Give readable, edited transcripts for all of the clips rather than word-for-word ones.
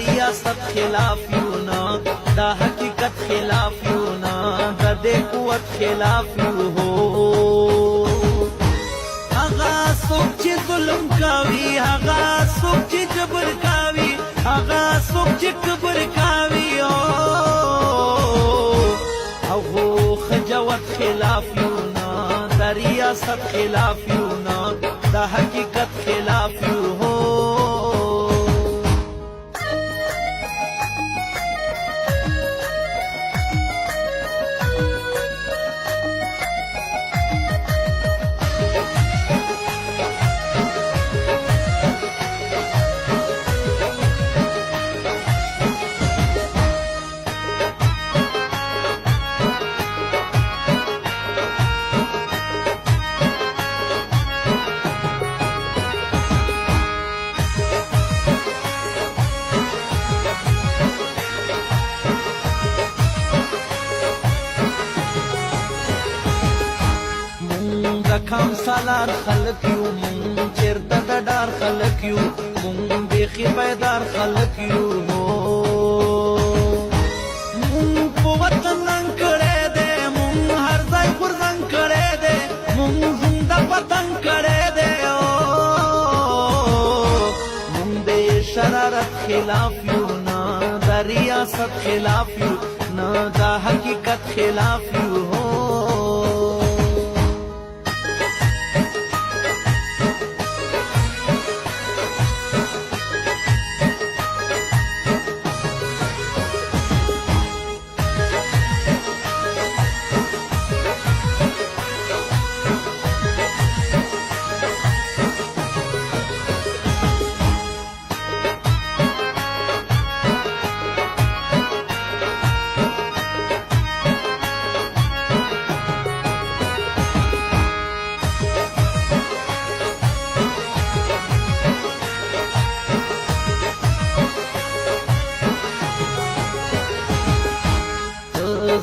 ریاست خلاف یو نه دا حقیقت خلاف یو نه د دې قوت خلاف یو هو هغه څوک چې ظلم کوي هغه څوک چې جبر کوي هغه څوک چې کبر کوي او خجوت خلاف یو نه د ریاست خلاف یو نه د حقیقت خلاف یو هو کام سالار خلق یو مونږ چیرته د ډار خلق یو مونږ بیخي بیدار خلق یو مونږ په وطن رنګ کړی دی مونږ هر ځای غورځنګ کړی دی مونږ زنده وطن کړی دی مونږ د شرارت خلاف یو نه د ریاست خلاف یو نه د حقیقت خلاف یو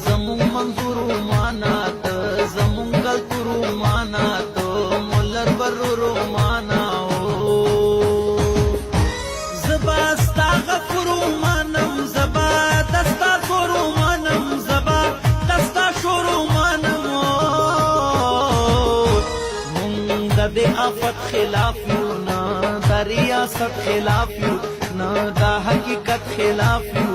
زمون منظور مانا ته زمون کلتور مانا ته مولر برور مانا زبا ستا غفور مانم زبا دستا زور مانم زبا دستا شور مانم مونږ د دې آفت خلاف یو نه د ریاست خلاف یو نه د حقیقت خلاف یو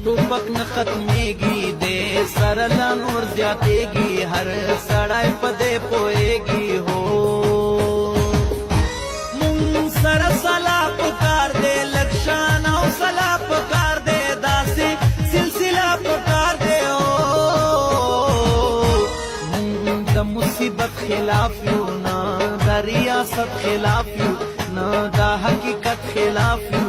ټوپک نه ختمېږي دې سره لا نور زیاتېږي هر سړی په دې پوهېږي هو مونږ سره سلا پکار دی لږ شان او سلا پکار دی داسې سلسله پکار دی مونږ د مصیبت خلاف یو نه د ریاست خلاف یو نه د حقیقت خلاف یو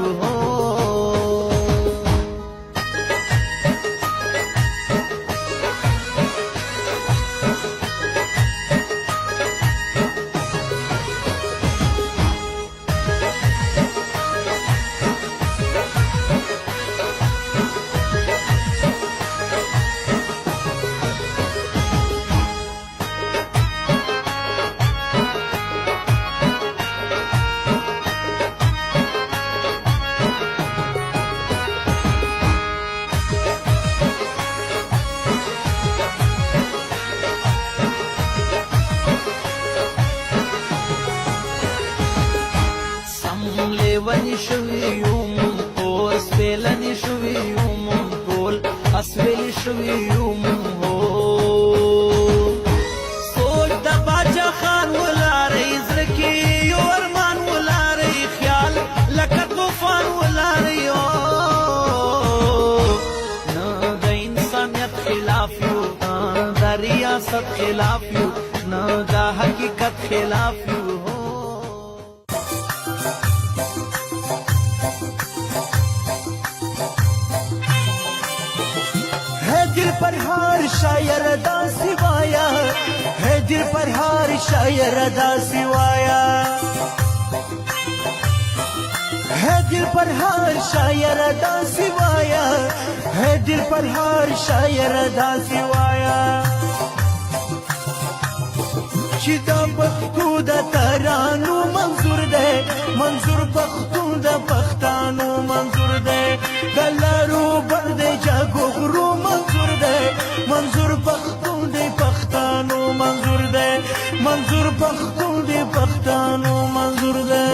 لیونی شوی یو مون ټول سپېلنی شوی یو مون ټول اسویلی شوی یو مون سوچ د باچا خان ولارئ زړه کې یو ارمان ولارئ خیال لکه طوفان ولارئ نه د انسانیت خلاف عادت خلاف یو نه دا حقیقت خلاف یو ہے دل پر ہر شاعر دا سوایا ہے دل پر ہر شاعر دا سوایا ہے دل پر ہر شاعر دا سوایا ہے دل پر ہر شاعر دا سوایا چې دا پښتو د ترانو منظور دی منظور پښتو د پښتانو منظور دی د لارو بر د جاګو غرو منظور دی منظور پښتو د پښتانو منظور دی منظور پښتو د پښتانو منظور دی